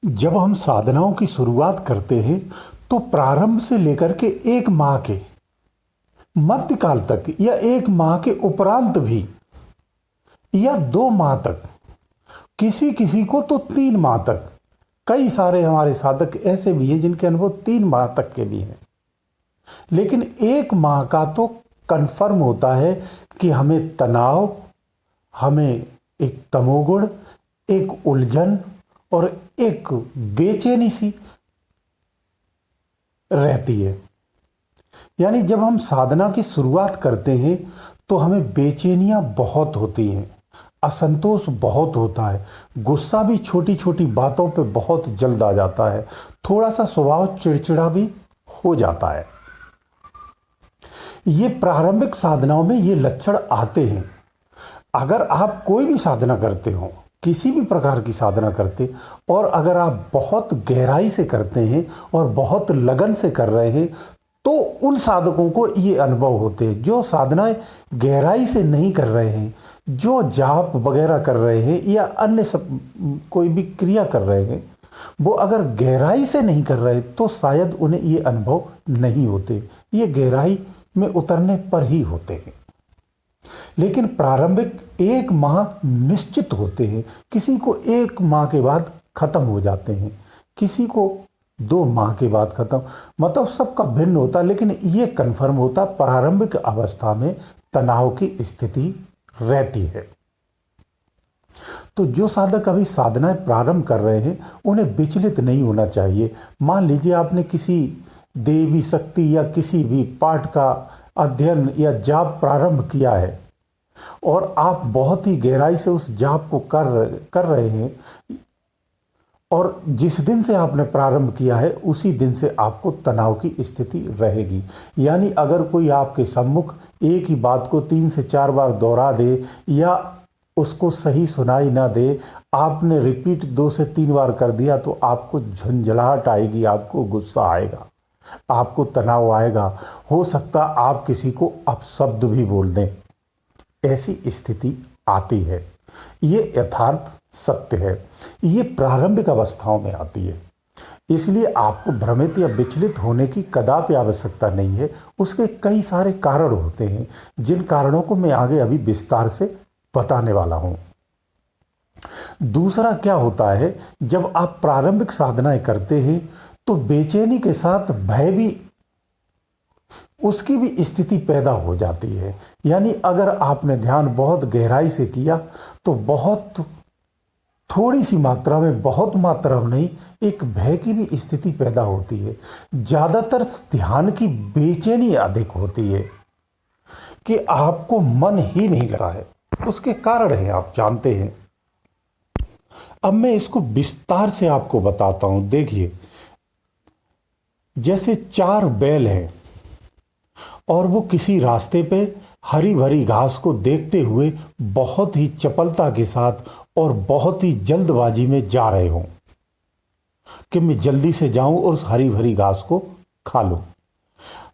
जब हम साधनाओं की शुरुआत करते हैं तो प्रारंभ से लेकर के 1 माह के मध्यकाल तक या 1 माह के उपरांत भी या 2 माह तक, किसी किसी को तो 3 माह तक, कई सारे हमारे साधक ऐसे भी हैं जिनके अनुभव 3 माह तक के भी हैं। लेकिन 1 माह का तो कन्फर्म होता है कि हमें तनाव, हमें एक तमोगुण, एक उलझन और एक बेचैनी सी रहती है। यानी जब हम साधना की शुरुआत करते हैं तो हमें बेचैनियां बहुत होती हैं, असंतोष बहुत होता है, गुस्सा भी छोटी छोटी बातों पे बहुत जल्द आ जाता है, थोड़ा सा स्वभाव चिड़चिड़ा भी हो जाता है। ये प्रारंभिक साधनाओं में ये लक्षण आते हैं। अगर आप कोई भी साधना करते हो, किसी भी प्रकार की साधना करते, और अगर आप बहुत गहराई से करते हैं और बहुत लगन से कर रहे हैं तो उन साधकों को ये अनुभव होते हैं। जो साधनाएं गहराई से नहीं कर रहे हैं, जो जाप वगैरह कर रहे हैं या अन्य सब कोई भी क्रिया कर रहे हैं, वो अगर गहराई से नहीं कर रहे तो शायद उन्हें ये अनुभव नहीं होते। ये गहराई में उतरने पर ही होते हैं। लेकिन प्रारंभिक 1 माह निश्चित होते हैं। किसी को 1 माह के बाद खत्म हो जाते हैं, किसी को 2 माह के बाद खत्म, मतलब सबका भिन्न होता है। लेकिन ये कन्फर्म होता प्रारंभिक अवस्था में तनाव की स्थिति रहती है। तो जो साधक अभी साधनाएं प्रारंभ कर रहे हैं उन्हें विचलित नहीं होना चाहिए। मान लीजिए आपने किसी देवी शक्ति या किसी भी पाठ का अध्ययन या जाप प्रारंभ किया है और आप बहुत ही गहराई से उस जाप को कर रहे हैं, और जिस दिन से आपने प्रारंभ किया है उसी दिन से आपको तनाव की स्थिति रहेगी। यानी अगर कोई आपके सम्मुख एक ही बात को 3 से 4 बार दोहरा दे या उसको सही सुनाई ना दे, आपने रिपीट 2 से 3 बार कर दिया तो आपको झंझलाहट आएगी, आपको गुस्सा आएगा, आपको तनाव आएगा। हो सकता आप किसी को अपशब्द भी बोल दें, ऐसी स्थिति आती है। ये यथार्थ सत्य है। ये प्रारंभिक अवस्थाओं में आती है। इसलिए आपको भ्रमित या विचलित होने की कदापि आवश्यकता नहीं है। उसके कई सारे कारण होते हैं जिन कारणों को मैं आगे अभी विस्तार से बताने वाला हूं। दूसरा क्या होता है, जब आप प्रारंभिक साधनाएं करते हैं तो बेचैनी के साथ भय भी, उसकी भी स्थिति पैदा हो जाती है। यानी अगर आपने ध्यान बहुत गहराई से किया तो बहुत थोड़ी सी मात्रा में, बहुत मात्रा में नहीं, एक भय की भी स्थिति पैदा होती है। ज्यादातर ध्यान की बेचैनी अधिक होती है कि आपको मन ही नहीं लगा है। उसके कारण है, आप जानते हैं। अब मैं इसको विस्तार से आपको बताता हूं। देखिए, जैसे 4 बैल हैं और वो किसी रास्ते पे हरी भरी घास को देखते हुए बहुत ही चपलता के साथ और बहुत ही जल्दबाजी में जा रहे हों कि मैं जल्दी से जाऊं और उस हरी भरी घास को खा लूं।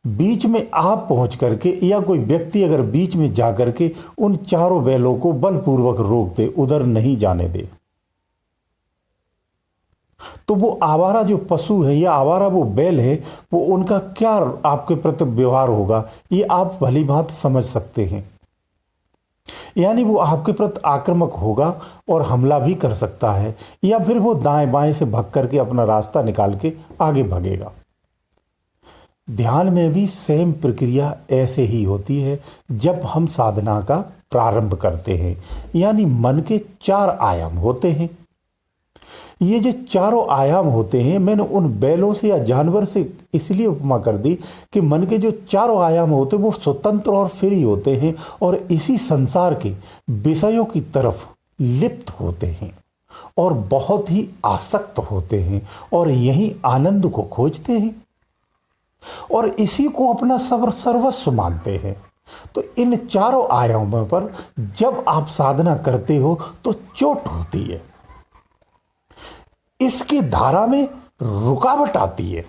बीच में आप पहुंच करके या कोई व्यक्ति अगर बीच में जा करके उन चारों बैलों को बलपूर्वक रोक दे, उधर नहीं जाने दे, तो वो आवारा जो पशु है या आवारा वो बैल है, वो उनका क्या आपके प्रति व्यवहार होगा ये आप भली भांति समझ सकते हैं। यानी वो आपके प्रति आक्रामक होगा और हमला भी कर सकता है, या फिर वो दाएं बाएं से भाग करके अपना रास्ता निकाल के आगे भागेगा। ध्यान में भी सेम प्रक्रिया ऐसे ही होती है जब हम साधना का प्रारंभ करते हैं। यानी मन के 4 आयाम होते हैं। ये जो चारों आयाम होते हैं, मैंने उन बैलों से या जानवर से इसलिए उपमा कर दी कि मन के जो चारों आयाम होते हैं वो स्वतंत्र और फ्री होते हैं और इसी संसार के विषयों की तरफ लिप्त होते हैं और बहुत ही आसक्त होते हैं और यही आनंद को खोजते हैं और इसी को अपना सर्वस्व मानते हैं। तो इन चारों आयामों पर जब आप साधना करते हो तो चोट होती है, इसकी धारा में रुकावट आती है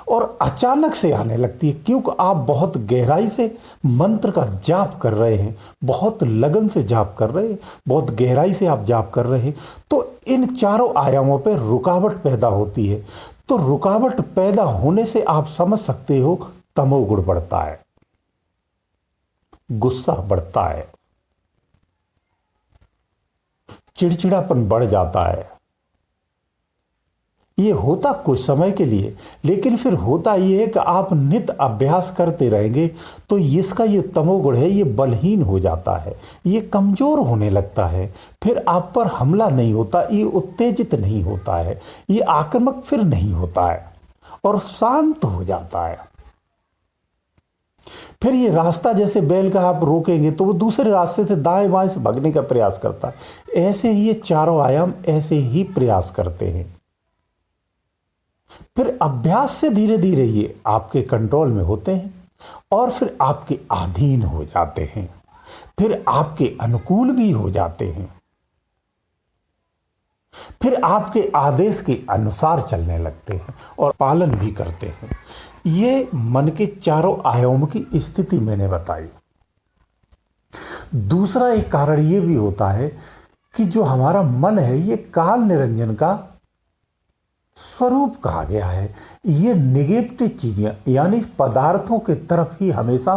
और अचानक से आने लगती है, क्योंकि आप बहुत गहराई से मंत्र का जाप कर रहे हैं, बहुत लगन से जाप कर रहे हैं, बहुत गहराई से आप जाप कर रहे हैं। तो इन चारों आयामों पर रुकावट पैदा होती है। तो रुकावट पैदा होने से आप समझ सकते हो तमोगुण बढ़ता है, गुस्सा बढ़ता है, चिड़चिड़ापन बढ़ जाता है। ये होता कुछ समय के लिए, लेकिन फिर होता ये है कि आप नित अभ्यास करते रहेंगे तो इसका ये तमोगुण है, ये बलहीन हो जाता है, ये कमजोर होने लगता है। फिर आप पर हमला नहीं होता, ये उत्तेजित नहीं होता है, ये आक्रामक फिर नहीं होता है और शांत हो जाता है। फिर ये रास्ता जैसे बैल का आप रोकेंगे तो वो दूसरे रास्ते से दाएं बाएं से भागने का प्रयास करता है। ऐसे ही ये चारों आयाम ऐसे ही प्रयास करते हैं। फिर अभ्यास से धीरे धीरे ये आपके कंट्रोल में होते हैं और फिर आपके अधीन हो जाते हैं, फिर आपके अनुकूल भी हो जाते हैं, फिर आपके आदेश के अनुसार चलने लगते हैं और पालन भी करते हैं। ये मन के चारों आयामों की स्थिति मैंने बताई। दूसरा एक कारण ये भी होता है कि जो हमारा मन है ये काल निरंजन का स्वरूप कहा गया है। ये निगेटिव चीजें यानी पदार्थों के तरफ ही हमेशा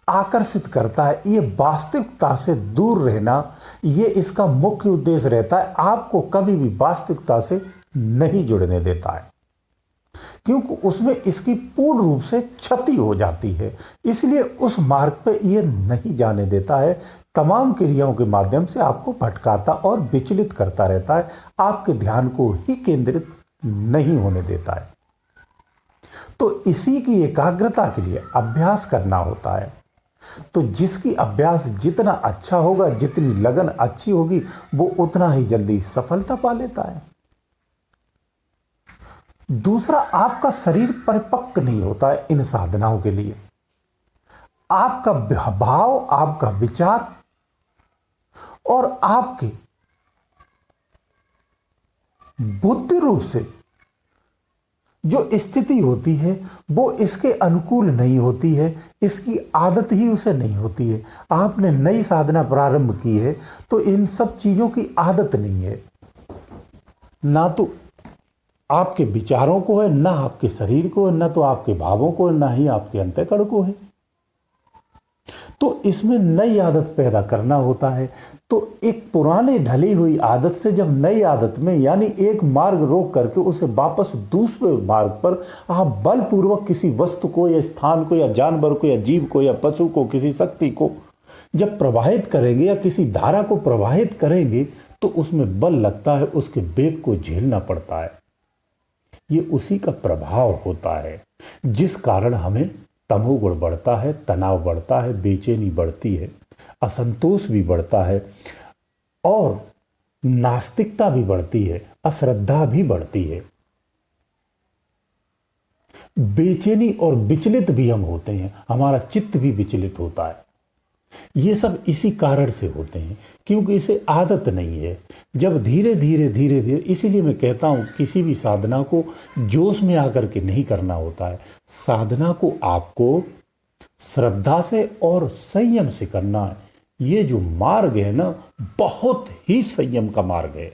आकर्षित करता है। ये वास्तविकता से दूर रहना, ये इसका मुख्य उद्देश्य रहता है। आपको कभी भी वास्तविकता से नहीं जुड़ने देता है, क्योंकि उसमें इसकी पूर्ण रूप से क्षति हो जाती है। इसलिए उस मार्ग पर यह नहीं जाने देता है। तमाम क्रियाओं के माध्यम से आपको भटकाता और विचलित करता रहता है, आपके ध्यान को ही केंद्रित नहीं होने देता है। तो इसी की एकाग्रता के लिए अभ्यास करना होता है। तो जिसकी अभ्यास जितना अच्छा होगा, जितनी लगन अच्छी होगी, वो उतना ही जल्दी सफलता पा लेता है। दूसरा, आपका शरीर परिपक्व नहीं होता है इन साधनाओं के लिए। आपका भाव, आपका विचार और आपकी बुद्धि रूप से जो स्थिति होती है वो इसके अनुकूल नहीं होती है, इसकी आदत ही उसे नहीं होती है। आपने नई साधना प्रारंभ की है तो इन सब चीजों की आदत नहीं है, ना तो आपके विचारों को है, ना आपके शरीर को है, ना तो आपके भावों को है, ना ही आपके अंतःकरण को है। तो इसमें नई आदत पैदा करना होता है। तो एक पुराने ढली हुई आदत से जब नई आदत में यानी एक मार्ग रोक करके उसे वापस दूसरे मार्ग पर आप बलपूर्वक किसी वस्तु को या स्थान को या जानवर को या जीव को या पशु को, किसी शक्ति को जब प्रवाहित करेंगे या किसी धारा को प्रवाहित करेंगे तो उसमें बल लगता है, उसके वेग को झेलना पड़ता है। ये उसी का प्रभाव होता है जिस कारण हमें तमोगुण बढ़ता है, तनाव बढ़ता है, बेचैनी बढ़ती है, असंतोष भी बढ़ता है और नास्तिकता भी बढ़ती है, अश्रद्धा भी बढ़ती है। बेचैनी और विचलित भी हम होते हैं, हमारा चित्त भी विचलित होता है। ये सब इसी कारण से होते हैं क्योंकि इसे आदत नहीं है। जब धीरे धीरे धीरे धीरे, इसीलिए मैं कहता हूं किसी भी साधना को जोश में आकर के नहीं करना होता है। साधना को आपको श्रद्धा से और संयम से करना है। ये जो मार्ग है ना, बहुत ही संयम का मार्ग है,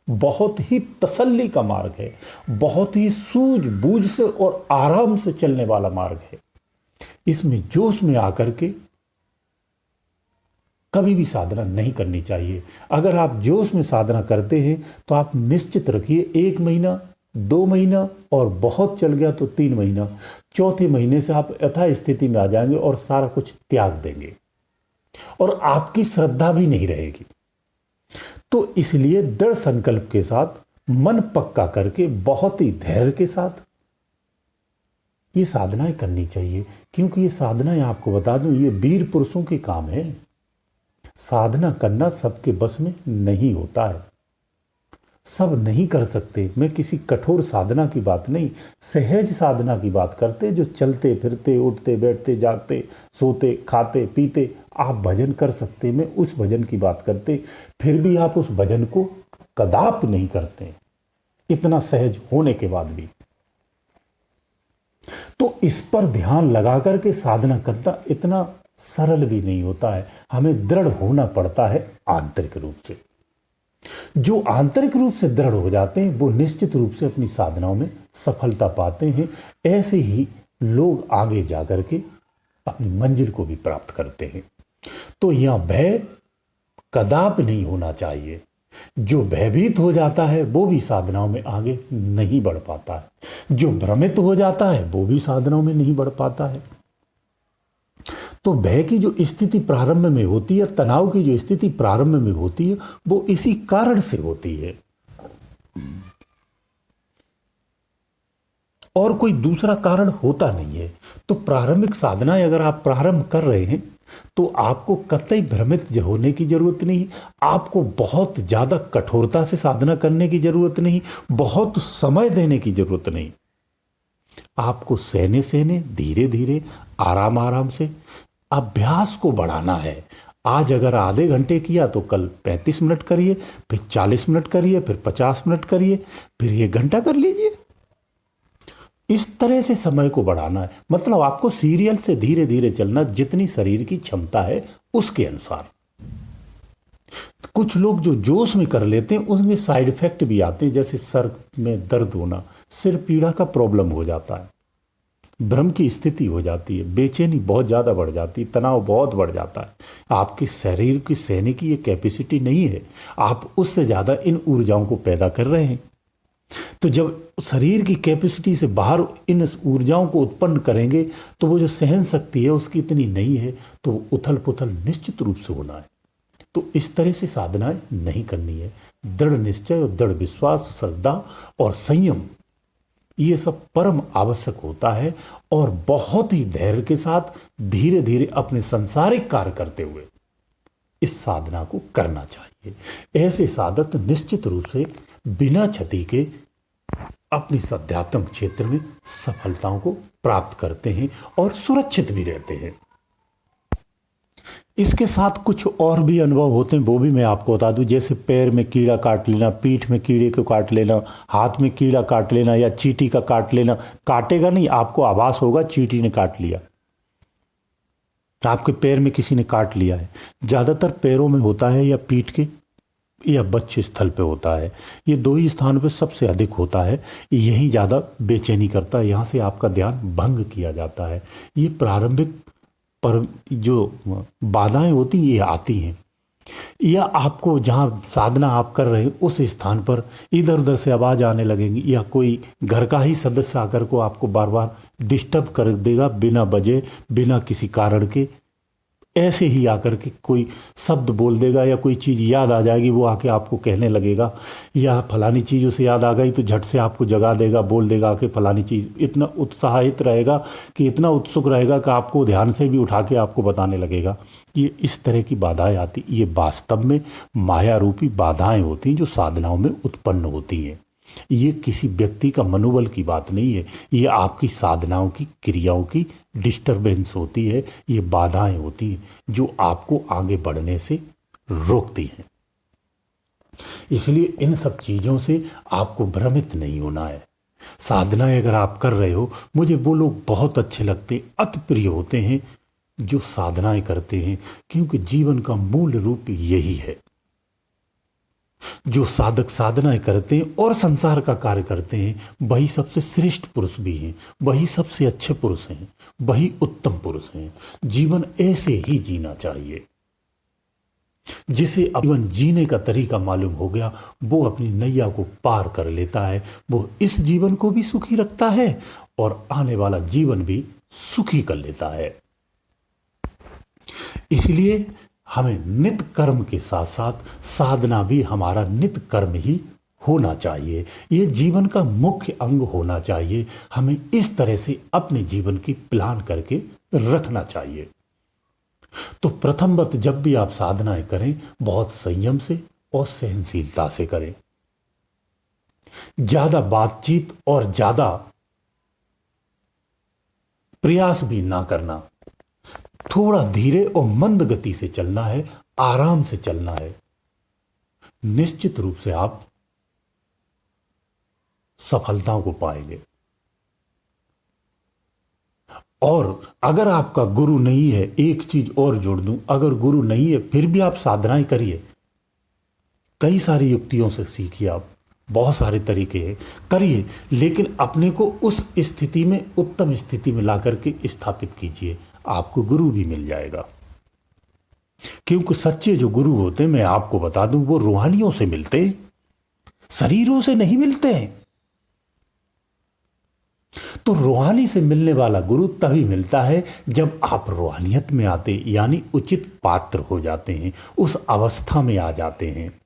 बहुत ही तसल्ली का मार्ग है, बहुत ही सूझबूझ से और आराम से चलने वाला मार्ग है। इसमें जोश में आकर के कभी भी साधना नहीं करनी चाहिए। अगर आप जोश में साधना करते हैं तो आप निश्चित रखिए 1 महीना, 2 महीना और बहुत चल गया तो 3 महीना, चौथे महीने से आप यथा स्थिति में आ जाएंगे और सारा कुछ त्याग देंगे और आपकी श्रद्धा भी नहीं रहेगी। तो इसलिए दृढ़ संकल्प के साथ, मन पक्का करके, बहुत ही धैर्य के साथ ये साधनाएं करनी चाहिए। क्योंकि ये साधनाएं, आपको बता दूं, ये वीर पुरुषों के काम है। साधना करना सबके बस में नहीं होता है, सब नहीं कर सकते। मैं किसी कठोर साधना की बात नहीं, सहज साधना की बात करते, जो चलते फिरते, उठते बैठते, जागते, सोते, खाते पीते आप भजन कर सकते। मैं उस भजन की बात करते, फिर भी आप उस भजन को कदापि नहीं करते, इतना सहज होने के बाद भी। तो इस पर ध्यान लगा करके साधना करना इतना सरल भी नहीं होता है, हमें दृढ़ होना पड़ता है आंतरिक रूप से। जो आंतरिक रूप से दृढ़ हो जाते हैं वो निश्चित रूप से अपनी साधनाओं में सफलता पाते हैं। ऐसे ही लोग आगे जाकर के अपनी मंजिल को भी प्राप्त करते हैं। तो यह भय कदापि नहीं होना चाहिए। जो भयभीत हो जाता है वो भी साधनाओं में आगे नहीं बढ़ पाता है, जो भ्रमित हो जाता है वो भी साधनाओं में नहीं बढ़ पाता है। तो भय की जो स्थिति प्रारंभ में होती है, तनाव की जो स्थिति प्रारंभ में होती है, वो इसी कारण से होती है और कोई दूसरा कारण होता नहीं है। तो प्रारंभिक साधनाएं अगर आप प्रारंभ कर रहे हैं तो आपको कतई भ्रमित होने की जरूरत नहीं, आपको बहुत ज्यादा कठोरता से साधना करने की जरूरत नहीं, बहुत समय देने की जरूरत नहीं। आपको सहने सहने धीरे धीरे आराम आराम से अभ्यास को बढ़ाना है। आज अगर आधे घंटे किया तो कल 35 मिनट करिए, फिर 40 मिनट करिए, फिर 50 मिनट करिए, फिर 1 घंटा कर लीजिए। इस तरह से समय को बढ़ाना है। मतलब आपको सीरियल से धीरे धीरे चलना, जितनी शरीर की क्षमता है उसके अनुसार। कुछ लोग जो जोश में कर लेते हैं उसमें साइड इफेक्ट भी आते हैं, जैसे सर में दर्द होना, सिर पीड़ा का प्रॉब्लम हो जाता है, भ्रम की स्थिति हो जाती है, बेचैनी बहुत ज़्यादा बढ़ जाती है, तनाव बहुत बढ़ जाता है। आपके शरीर की सहने की ये कैपेसिटी नहीं है, आप उससे ज़्यादा इन ऊर्जाओं को पैदा कर रहे हैं। तो जब शरीर की कैपेसिटी से बाहर इन ऊर्जाओं को उत्पन्न करेंगे तो वो जो सहन शक्ति है उसकी इतनी नहीं है, तो उथल पुथल निश्चित रूप से होना है। तो इस तरह से साधनाएं नहीं करनी है। दृढ़ निश्चय और दृढ़ विश्वास, श्रद्धा और संयम, ये सब परम आवश्यक होता है। और बहुत ही धैर्य के साथ धीरे धीरे अपने सांसारिक कार्य करते हुए इस साधना को करना चाहिए। ऐसे साधक निश्चित रूप से बिना क्षति के अपनी अध्यात्म क्षेत्र में सफलताओं को प्राप्त करते हैं और सुरक्षित भी रहते हैं। इसके साथ कुछ और भी अनुभव होते हैं, वो भी मैं आपको बता दूं। जैसे पैर में कीड़ा काट लेना, पीठ में कीड़े को काट लेना, हाथ में कीड़ा काट लेना या चींटी का काट लेना। काटेगा नहीं, आपको आभास होगा चींटी ने काट लिया, आपके पैर में किसी ने काट लिया है। ज़्यादातर पैरों में होता है या पीठ के या बच्चे स्थल पे होता है। ये दो ही स्थानों पे सबसे अधिक होता है। यही ज़्यादा बेचैनी करता है, यहाँ से आपका ध्यान भंग किया जाता है। ये प्रारंभिक पर जो बाधाएं होती ये आती हैं, या आपको जहाँ साधना आप कर रहे हैं उस स्थान पर इधर उधर से आवाज़ आने लगेंगी, या कोई घर का ही सदस्य आकर को आपको बार बार डिस्टर्ब कर देगा बिना वजह, बिना किसी कारण के। ऐसे ही आकर के कोई शब्द बोल देगा या कोई चीज़ याद आ जाएगी, वो आके आपको कहने लगेगा, या फलानी चीज़ उसे याद आ गई तो झट से आपको जगा देगा, बोल देगा कि फलानी चीज़। इतना उत्साहित रहेगा कि इतना उत्सुक रहेगा कि आपको ध्यान से भी उठा के आपको बताने लगेगा। ये इस तरह की बाधाएं आती, ये वास्तव में माया रूपी बाधाएं होती हैं जो साधनाओं में उत्पन्न होती हैं। ये किसी व्यक्ति का मनोबल की बात नहीं है, ये आपकी साधनाओं की क्रियाओं की डिस्टरबेंस होती है। ये बाधाएं होती हैं जो आपको आगे बढ़ने से रोकती हैं। इसलिए इन सब चीज़ों से आपको भ्रमित नहीं होना है। साधनाएं अगर आप कर रहे हो, मुझे वो लोग बहुत अच्छे लगते, अति प्रिय होते हैं जो साधनाएं करते हैं, क्योंकि जीवन का मूल रूप यही है। जो साधक साधनाएं करते हैं और संसार का कार्य करते हैं, वही सबसे श्रेष्ठ पुरुष भी हैं, वही सबसे अच्छे पुरुष हैं, वही उत्तम पुरुष हैं। जीवन ऐसे ही जीना चाहिए। जिसे जीवन जीने का तरीका मालूम हो गया, वो अपनी नैया को पार कर लेता है। वो इस जीवन को भी सुखी रखता है और आने वाला जीवन भी सुखी कर लेता है। इसलिए हमें नित्य कर्म के साथ साथ साधना भी हमारा नित्य कर्म ही होना चाहिए। ये जीवन का मुख्य अंग होना चाहिए। हमें इस तरह से अपने जीवन की प्लान करके रखना चाहिए। तो प्रथमवत जब भी आप साधनाएं करें, बहुत संयम से और सहनशीलता से करें। ज्यादा बातचीत और ज्यादा प्रयास भी ना करना। थोड़ा धीरे और मंद गति से चलना है, आराम से चलना है। निश्चित रूप से आप सफलताओं को पाएंगे। और अगर आपका गुरु नहीं है, एक चीज और जोड़ दूं, अगर गुरु नहीं है फिर भी आप साधनाएं करिए। कई सारी युक्तियों से सीखिए, आप बहुत सारे तरीके हैं, करिए, लेकिन अपने को उस स्थिति में, उत्तम स्थिति में ला करके स्थापित कीजिए, आपको गुरु भी मिल जाएगा। क्योंकि सच्चे जो गुरु होते हैं, मैं आपको बता दूं, वो रूहानियों से मिलते हैं, शरीरों से नहीं मिलते हैं। तो रूहानी से मिलने वाला गुरु तभी मिलता है जब आप रूहानियत में आते, यानी उचित पात्र हो जाते हैं, उस अवस्था में आ जाते हैं,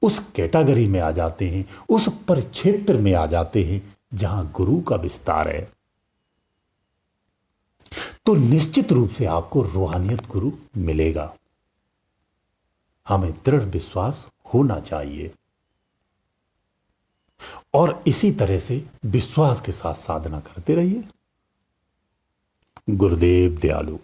उस कैटेगरी में आ जाते हैं, उस परिक्षेत्र में आ जाते हैं जहां गुरु का विस्तार है। तो निश्चित रूप से आपको रूहानियत गुरु मिलेगा। हमें दृढ़ विश्वास होना चाहिए और इसी तरह से विश्वास के साथ साधना करते रहिए। गुरुदेव दयालु।